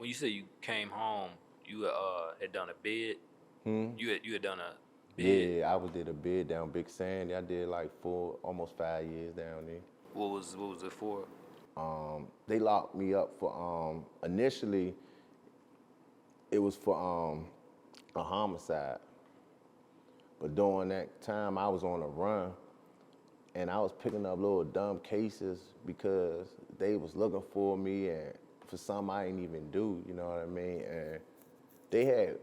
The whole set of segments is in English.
when you said you came home, you had done a bid. You had done a bid. Yeah, I was did a bid down Big Sandy. I did like almost 5 years down there. What was it for? They locked me up for initially it was for a homicide. But during that time I was on a run and I was picking up little dumb cases because they was looking for me and for something I didn't even do, you know what I mean? And they had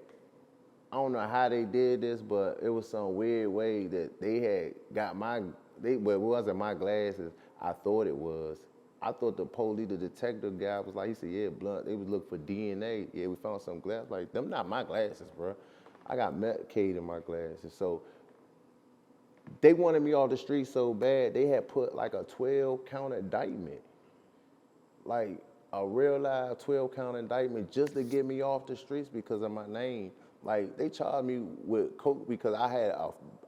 I don't know how they did this, but it was some weird way that they had got well, it wasn't my glasses. I thought it was. I thought the police, the detective guy was like, he said, yeah, Blunt, they was looking for DNA. Yeah, we found some glasses. Like, them not my glasses, bro. I got Medicaid in my glasses. So they wanted me off the street so bad, they had put like a 12 count indictment. Like a real live 12 count indictment just to get me off the streets because of my name. Like they charged me with coke because I had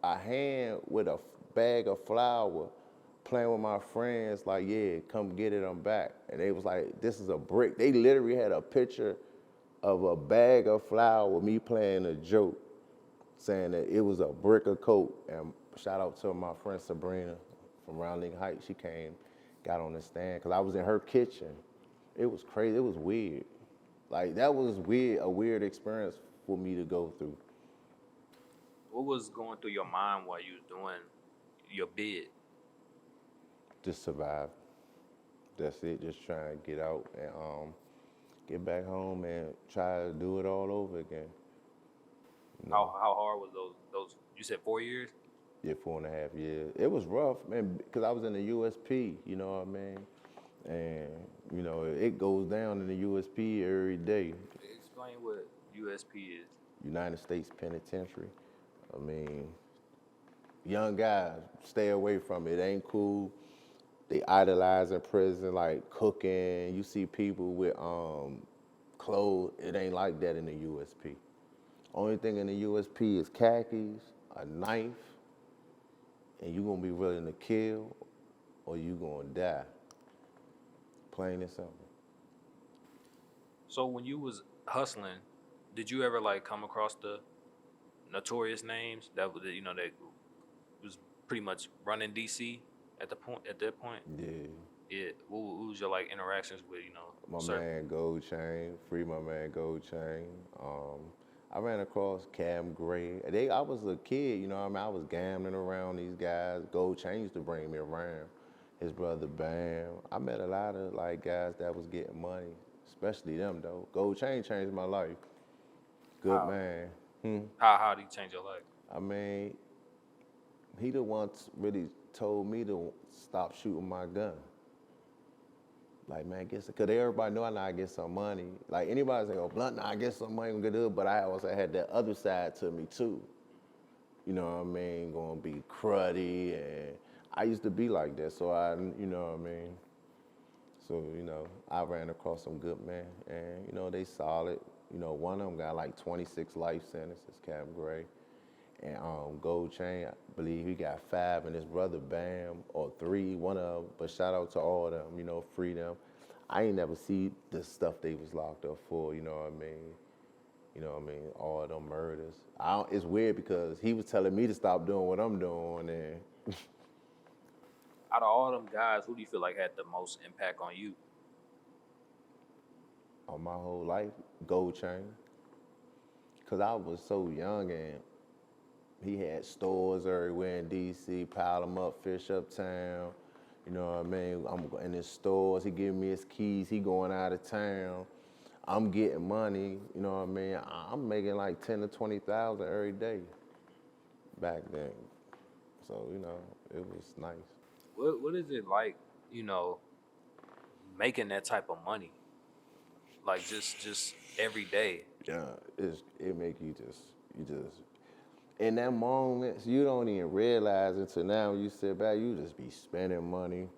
a hand with a bag of flour playing with my friends like, yeah, come get it, I'm back. And they was like, this is a brick. They literally had a picture of a bag of flour with me playing a joke saying that it was a brick of coke. And shout out to my friend Sabrina from Rounding Heights. She came, got on the stand, because I was in her kitchen. It was crazy. It was weird. Like, that was weird, a weird experience for me to go through. What was going through your mind while you was doing your bid? Just survive. That's it. Just trying to get out and get back home and try to do it all over again. You know, How hard was those? You said 4 years. yeah, 4.5 years. It was rough, man, because I was in the USP, you know what I mean? And, you know, it goes down in the USP every day. Explain what USP is. United States Penitentiary. I mean, young guys, stay away from it. It ain't cool. They idolize in prison, like cooking. You see people with clothes. It ain't like that in the USP. Only thing in the USP is khakis, a knife, and you gonna be willing to kill or you gonna die. Plain and simple. So when you was hustling, did you ever like come across the notorious names that was pretty much running DC at that point? Yeah. Yeah. What was your like interactions with My certain? man Gold Chain, free my man Gold Chain. I ran across Cam Gray. I was a kid, you know what I mean? I was gambling around these guys. Gold Chain used to bring me around. His brother Bam. I met a lot of like guys that was getting money, especially them though. Gold Chain changed my life. Good How man. how did he change your life? I mean, he the one really told me to stop shooting my gun. Like, man, get some, cause everybody know I know I get some money. Like anybody say, oh, Blunt, nah, I get some money, I'm gonna do it. But I also had that other side to me too. You know what I mean? Gonna be cruddy, and I used to be like that. So you know what I mean? So, you know, I ran across some good men, and, you know, they solid. You know, one of them got like 26 life sentences, Cam Gray. And Gold Chain, I believe he got 5, and his brother Bam, or 3, one of them. But shout out to all of them, you know, free them. I ain't never see the stuff they was locked up for, you know what I mean? You know what I mean? All of them murders. It's weird because he was telling me to stop doing what I'm doing, and Out of all them guys, who do you feel like had the most impact on you? on my whole life, Gold Chain. Because I was so young, and he had stores everywhere in D.C., pile them up, Fish Uptown. You know what I mean? I'm in his stores. He giving me his keys. He going out of town. I'm getting money. You know what I mean? I'm making like 10 to 20,000 every day back then. So you know, it was nice. What is it like, you know, making that type of money? Like just every day. Yeah, it make you just in that moment you don't even realize it till now. When you sit back, you just be spending money.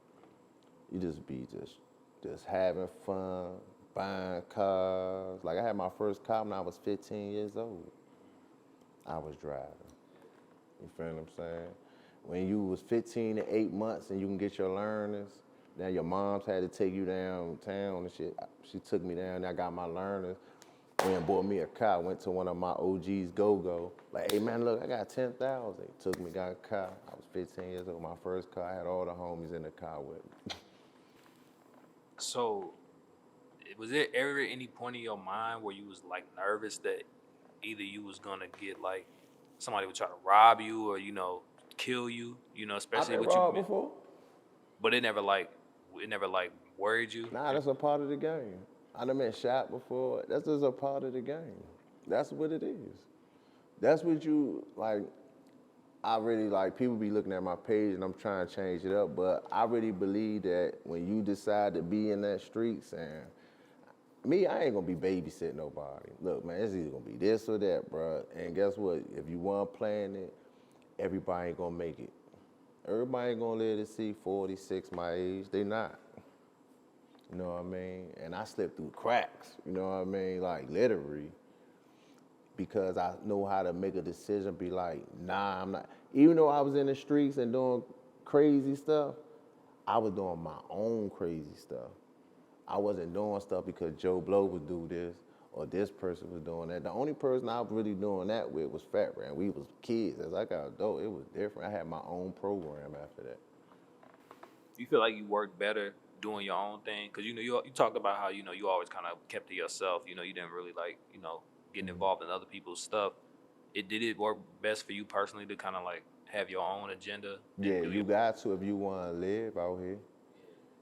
You just be just having fun, buying cars. Like I had my first car when I was 15 years old. I was driving. You feel what I'm saying? When you was 15 to 8 months and you can get your learners, Now your mom's had to take you downtown and shit. She took me down. I got my learners. Went and bought me a car. Went to one of my OGs go-go. Like, hey man, look, I got 10,000. Took me, got a car. I was 15 years old. My first car. I had all the homies in the car with me. So, was there ever any point in your mind where you was like nervous that either you was gonna get like somebody would try to rob you or kill you, I've especially been with you, robbed before. but it never like worried you. Nah, that's a part of the game. I done been shot before. That's just a part of the game. That's what it is. That's what you, like, I really, like, people be looking at my page and I'm trying to change it up, but I really believe that when you decide to be in that streets, and me, I ain't gonna be babysitting nobody. Look, man, it's either gonna be this or that, bro. And guess what? If you weren't playing it, everybody ain't gonna make it. Everybody ain't gonna live to see 46 my age. They not. You know what I mean? And I slipped through cracks, you know what I mean? Like, literally. Because I know how to make a decision, be like, nah, I'm not. Even though I was in the streets and doing crazy stuff, I was doing my own crazy stuff. I wasn't doing stuff because Joe Blow would do this or this person was doing that. The only person I was really doing that with was Fat Rat. We was kids. As I got adult, it was different. I had my own program after that. You feel like you worked better doing your own thing? Because you talked about how you always kind of kept to yourself. You didn't really like getting involved in other people's stuff. Did it work best for you personally to kind of like have your own agenda? Yeah, you got to if you want to live out here.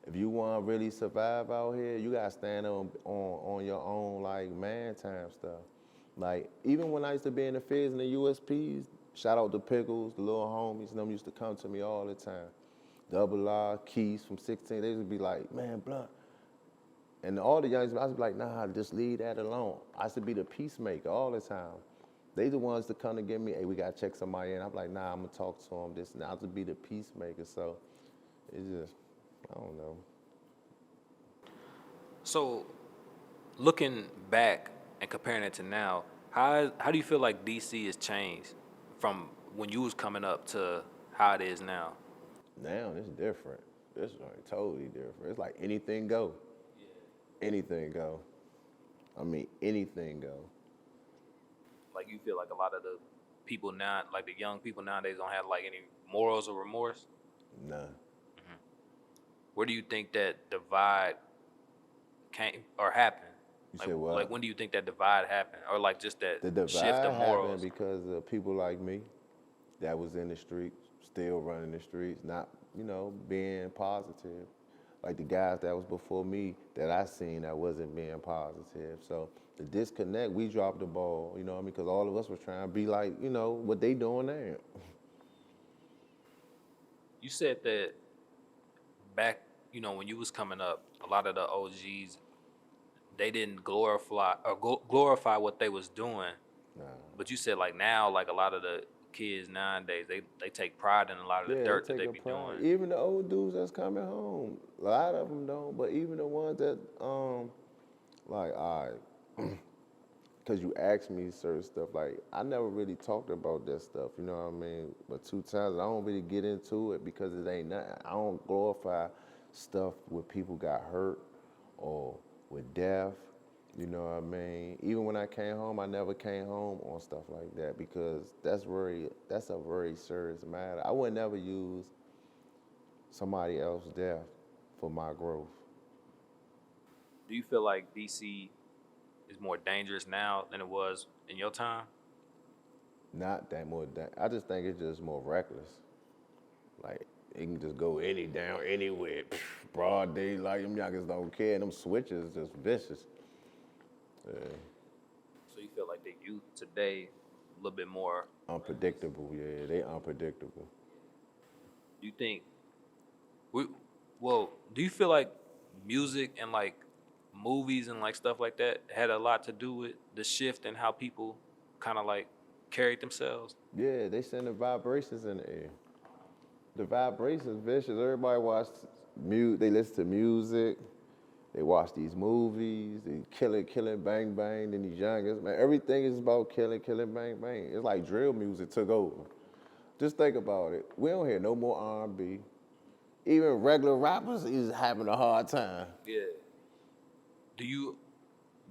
If you want to really survive out here, you got to stand on your own, like, man time stuff. Like, even when I used to be in the feds and the USPs, shout out to Pickles, the little homies, them used to come to me all the time. Double R, Keys from 16, they used to be like, man, Blunt. And all the youngsters, I was like, nah, just leave that alone. I used to be the peacemaker all the time. They the ones to come to get me, hey, we got to check somebody in. I'm like, nah, I'm going to talk to them, this and that. I used to be the peacemaker, so it's just, I don't know. So, looking back and comparing it to now, how do you feel like DC has changed from when you was coming up to how it is now? Now it's different. It's like totally different. It's like anything go. Yeah. Anything go. I mean, anything go. Like you feel like a lot of the people now, like the young people nowadays, don't have like any morals or remorse? Nah. Mm-hmm. Where do you think that divide came or happened? You said what? Like when do you think that divide happened, or like just that The divide shift of morals? happened because of people like me that was in the streets, still running the streets, not, being positive. Like the guys that was before me that I seen that wasn't being positive. So the disconnect, we dropped the ball, you know what I mean? Because all of us was trying to be like, what they doing now. You said that back, when you was coming up, a lot of the OGs, they didn't glorify what they was doing. Nah. But you said like now, like a lot of the kids nowadays, they take pride in a lot of the dirt that they be doing. Even the old dudes that's coming home, a lot of them don't. But even the ones that, like, all right, because you asked me certain stuff, like, I never really talked about that stuff, you know what I mean? But 2 times, I don't really get into it because it ain't nothing. I don't glorify stuff where people got hurt or with death, you know what I mean? Even when I came home, I never came home on stuff like that because that's a very serious matter. I would never use somebody else's death for my growth. Do you feel like DC is more dangerous now than it was in your time? Not that more, I just think it's just more reckless. Like, it can just go down anywhere, broad daylight, them youngers don't care, them switches just vicious. Yeah. So you feel like the youth today a little bit more unpredictable, yeah, they unpredictable. Do you think do you feel like music and like movies and like stuff like that had a lot to do with the shift in how people kind of like carried themselves? Yeah, they send the vibrations in the air. The vibrations vicious. Everybody watch they listen to music. They watch these movies. They killing, bang, bang. Then these youngest, man, everything is about killing, bang, bang. It's like drill music took over. Just think about it. We don't hear no more R&B. even regular rappers is having a hard time. Yeah.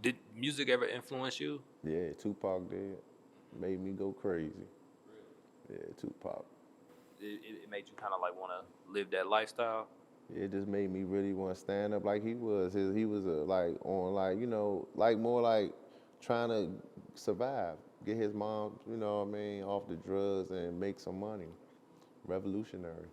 Did music ever influence you? Yeah, Tupac did. Made me go crazy. Yeah, Tupac. It made you kind of like want to live that lifestyle? It just made me really want to stand up like he was. He was like on like, you know, like more like trying to survive, get his mom, you know what I mean, off the drugs and make some money. Revolutionary.